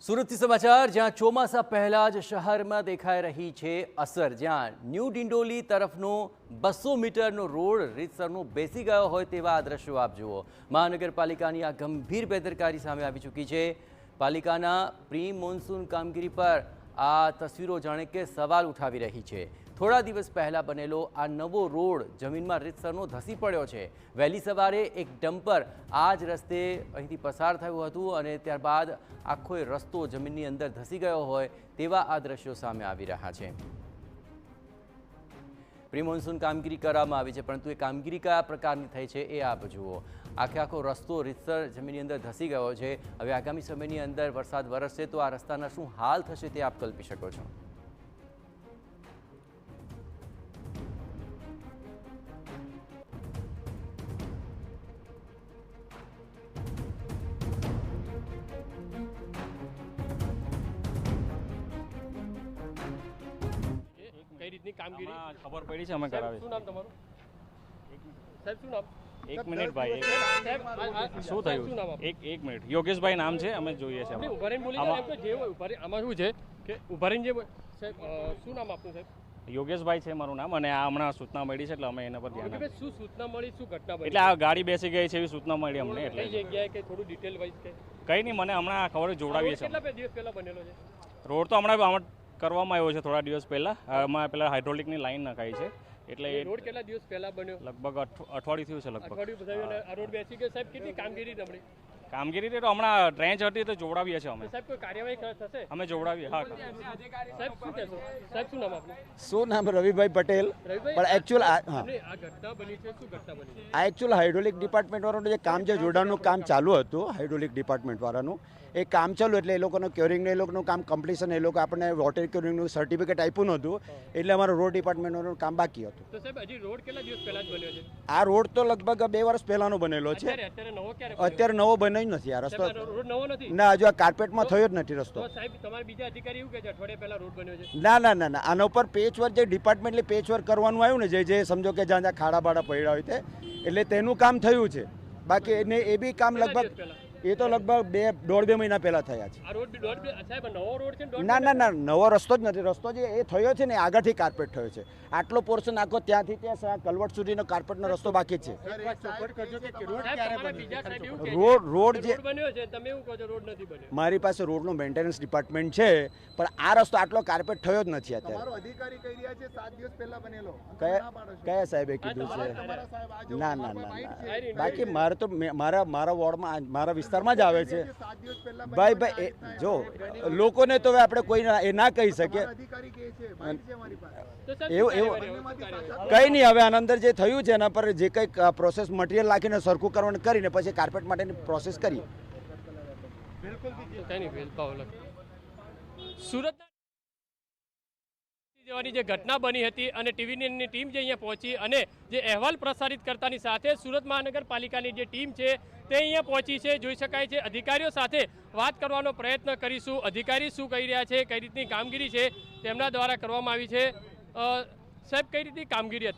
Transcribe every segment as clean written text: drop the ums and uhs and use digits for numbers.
સુરતથી સમાચાર જ્યાં ચોમાસા પહેલા જ શહેરમાં દેખાઈ રહી છે અસર જ્યાં ન્યૂ ડિંડોલી તરફનો 200 મીટરનો રોડ રીતસરનો બેસી ગયો હોય તેવા આ દ્રશ્યો આપ જુઓ। મહાનગરપાલિકાની આ ગંભીર બેદરકારી સામે આવી ચૂકી છે। પાલિકાના પ્રી મોન્સૂન કામગીરી પર આ તસવીરો જાણે કે સવાલ ઉઠાવી રહી છે। થોડા દિવસ પહેલા બનેલો આ નવો રોડ જમીનમાં રીતસરનો ધસી પડ્યો છે। વહેલી સવારે એક ડમ્પર આ જ રસ્તે અહીંથી પસાર થયું હતું અને ત્યારબાદ આખો રસ્તો જમીનની અંદર ધસી ગયો હોય તેવા આ દ્રશ્યો સામે આવી રહ્યા છે। પ્રી મોન્સૂન કામગીરી કરવામાં આવી છે, પરંતુ એ કામગીરી કયા પ્રકારની થઈ છે એ આપ જુઓ। આખો રસ્તો રીતસર જમીનની અંદર ધસી ગયો છે। હવે આગામી સમયની અંદર વરસાદ વરસશે તો આ રસ્તાના શું હાલ થશે તે આપ કલ્પી શકો છો। કઈ રીતની કામગીરી ખબર પડી છે અમે કરાવી। શું નામ તમારું સાહેબ? શું નામ? એક મિનિટ ભાઈ, સાહેબ શું થયું? એક મિનિટ, યોગેશભાઈ નામ છે, અમે જોઈએ છે। આપણે ઉભા રહીને બોલી જાય એમ તો જે હોય ઉભા રહી। આમાં શું છે કે ઉભા રહીને જે સાહેબ શું નામ આપનું સાહેબ? યોગેશભાઈ છે મારું નામ, અને આ હમણાં સૂચના મળી છે એટલે અમે એના પર ધ્યાન કે શું સૂચના મળી, શું ઘટના બની? એટલે આ ગાડી બેસી ગઈ છે એવી સૂચના મળી અમને, કઈ એટલે જગ્યાએ કે થોડું ડિટેલ વાઇઝ કે કઈ નહીં, મને હમણાં ખબર જોડાવીએ છે। કેટલા દિવસ પહેલા બનેલો છે રોડ તો હમણાં કરવામાં આવ્યો છે થોડા દિવસ પહેલા। આમાં પેલા હાઇડ્રોલિકની લાઈન નખાઈ છે, એટલે રોડ કેટલા દિવસ પહેલા બન્યો? લગભગ અઠવાડિયું થયું છે લગભગ। અઠવાડિયું બધાયું અને આ રોડ બેસી ગયો સાહેબ। કેટલી કામગીરી નબળી? કામગીરી તો હમણાં ટ્રેન્ચ હતી તો જોડાવીએ છીએ અમે, સાહેબ કોઈ કાર્યવાહી થશે? અમે જોડાવીએ। હા સાહેબ શું કહેશો? સાહેબ શું નામ આપનું? શું નામ? રવિભાઈ પટેલ। રવિભાઈ, પણ એકચ્યુઅલ આ ઘટના બની છે, શું ઘટના બની છે? આ એકચ્યુઅલ હાઇડ્રોલિક ડિપાર્ટમેન્ટ વાળાનું જે કામ છે, જોડાણનું કામ ચાલુ હતું હાઇડ્રોલિક ડિપાર્ટમેન્ટ વાળાનું, એ કામ ચાલુ એટલે એ લોકોનું ક્યોરિંગનું એ લોકોનું કામ કમ્પ્લીશન, એ લોકો આપણને વોટર ક્યોરિંગનું સર્ટિફિકેટ આપ્યું નહોતું, એટલે અમારું રોડ ડિપાર્ટમેન્ટનું કામ બાકી હતું। તો સાહેબ હજી રોડ કેટલા દિવસ પહેલા જ બન્યો છે? આ રોડ તો લગભગ 2 વર્ષ પહેલાનો બનેલો છે, અત્યારે નવો ક્યારે? અત્યારે નવો બન્યો જ નથી આ રસ્તો। રોડ નવો નથી ના, હજુ આ કાર્પેટમાં થયો જ નથી રસ્તો। તો સાહેબ તમારા બીજા અધિકારી એવું કહે છે અઠવાડિયા પહેલા રોડ બન્યો છે? ના ના ના ના, આના ઉપર પેચવર્ક જે ડિપાર્ટમેન્ટલી પેચવર્ક કરવાનું આવ્યું ને, જે સમજો કે જ્યાં જ્યાં ખાડા બાડા પડ્યા હોય તે, એટલે તેનું કામ થયું છે। બાકી એને એ બી કામ લગભગ એ તો લગભગ 1.5-2 મહિના પહેલા થયા છે। આ રોડ સાહેબ નવો રોડ છે? ના ના ના, નવો રસ્તો જ નથી। રસ્તો જે એ થયો છે ને આગળથી કાર્પેટ થયો છે, આટલો પોર્શન આખો ત્યાંથી ત્યાં કલવટ સુધીનો કાર્પેટનો રસ્તો બાકી જ છે। રોડ જે બન્યો છે તમે એવું કહો છો રોડ નથી બન્યો? મારી પાસે રોડનું મેન્ટેનન્સ ડિપાર્ટમેન્ટ છે, પણ આ રસ્તો આટલો કાર્પેટ થયો જ નથી અત્યારે। અધિકારી કહી રહ્યા છે 7 દિવસ પહેલા બનેલો। કયા સાહેબે કીધું છે? ના ના ના, બાકી મારે તો મારા વોર્ડમાં મારા વિસ્તારમાં જ આવે છે ભાઈ। જો લોકોને તો હવે આપણે કોઈ એ ના કહી શકીએ, એવું કંઈ નહીં। હવે આના અંદર જે થયું છે એના પર જે કંઈક પ્રોસેસ મટીરિયલ નાખીને સરખું કરવાનું કરીને પછી કાર્પેટ માટેની પ્રોસેસ કરીએ। સુરત જવાની જે ઘટના બની હતી અને ટીવીની ટીમ જે અહીંયા પહોંચી અને જે અહેવાલ પ્રસારિત કરતાની સાથે સુરત મહાનગરપાલિકાની જે ટીમ છે તે અહીંયા પહોંચી છે। જોઈ શકાય છે અધિકારીઓ સાથે વાત કરવાનો પ્રયત્ન કરીશું। અધિકારી શું કહી રહ્યા છે, કઈ રીતની કામગીરી છે તેમના દ્વારા કરવામાં આવી છે? સાહેબ કઈ રીતની કામગીરી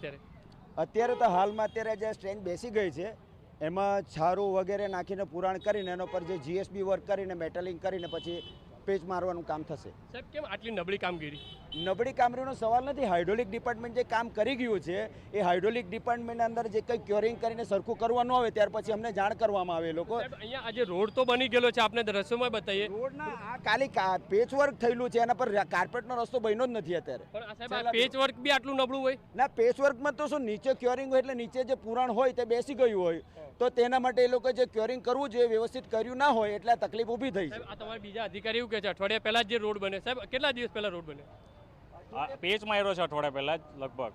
અત્યારે તો હાલમાં અત્યારે જે સ્ટ્રેન્ચ બેસી ગઈ છે એમાં છારું વગેરે નાખીને પુરાણ કરીને એના પર જે જીએસબી વર્ક કરીને મેટલિંગ કરીને પછી પેચ મારવાનું કામ થશે। સાહેબ કેમ આટલી નબળી કામગીરી? નબળી કામગીરીનો સવાલ નથી। હાઇડ્રોલિક ડિપાર્ટમેન્ટ જે કામ કરી ગયું છે એ હાઇડ્રોલિક ડિપાર્ટમેન્ટ અંદર જે કંઈ ક્યોરિંગ કરીને સરખું કરવાનું આવે ત્યાર પછી અમને જાણ કરવામાં આવે। લોકો અહીંયા આજે રોડ તો બની ગયેલો છે, આપણે દ્રશ્યોમાં બતાવીએ રોડના આ ખાલી પેચ વર્ક થયેલું છે, એના પર કાર્પેટનો રસ્તો બન્યો જ નથી અત્યારે। પણ સાહેબ પેચ વર્ક બી આટલું નબળું હોય? ના, પેચ વર્કમાં તો શું નીચે ક્યોરિંગ હોય એટલે નીચે જે પુરાણ હોય તે બેસી ગયું હોય, તો તેના માટે એ લોકો જે ક્યોરિંગ કરવું જોઈએ વ્યવસ્થિત કર્યું ના હોય એટલે તકલીફ ઊભી થઈ છે। આ તમારા બીજા અધિકારી એવું કહે છે અઠવાડિયા પહેલા જે રોડ બને? સાહેબ કેટલા દિવસ પહેલા રોડ બન્યો? પેચ માર્યો છે અઠવાડિયા પહેલા જ લગભગ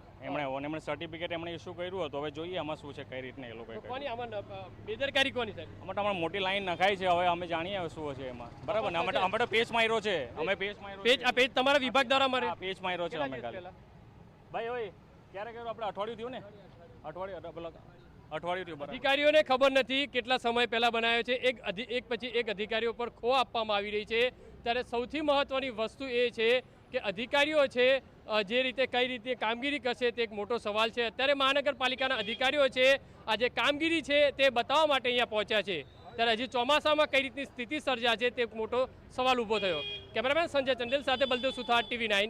એમણે સર્ટિફિકેટ એમણે ઇસ્યુ કર્યું હતું। હવે જોઈએ આમાં શું છે, કઈ રીતને એ લોકો કોની આમાં બેદરકારી કોની સાહેબ? અમારે મોટી લાઈન નખાઈ છે, હવે અમે જાણીએ શું છે એમાં, બરાબર ને? અમે તો પેચ માર્યો છે, અમે પેચ માર્યો। આ પેચ તમારા વિભાગ દ્વારા મારે પેચ માર્યો છે અમે કાલે। ભાઈ હોય ક્યારે કર્યું? આપણે અઠવાડિયું થયું ને, અઠવાડિયું થયું। અધિકારીઓને ખબર નથી કેટલા સમય પહેલા બનાવ્યો છે। એક પછી એક અધિકારીઓ પર ખો આપવામાં આવી રહી છે। ત્યારે સૌથી મહત્વની વસ્તુ એ છે કે અધિકારીઓ છે જે રીતે કઈ રીતે કામગીરી કરશે તે એક મોટો સવાલ છે। અત્યારે મહાનગરપાલિકાના અધિકારીઓ છે આ જે કામગીરી છે તે બતાવવા માટે અહીંયા પહોંચ્યા છે। ત્યારે હજી ચોમાસામાં કઈ રીતની સ્થિતિ સર્જાશે તે એક મોટો સવાલ ઊભો થયો. કેમેરામેન સંજય ચંદેલ સાથે બલદેવ સુથાર, TV9.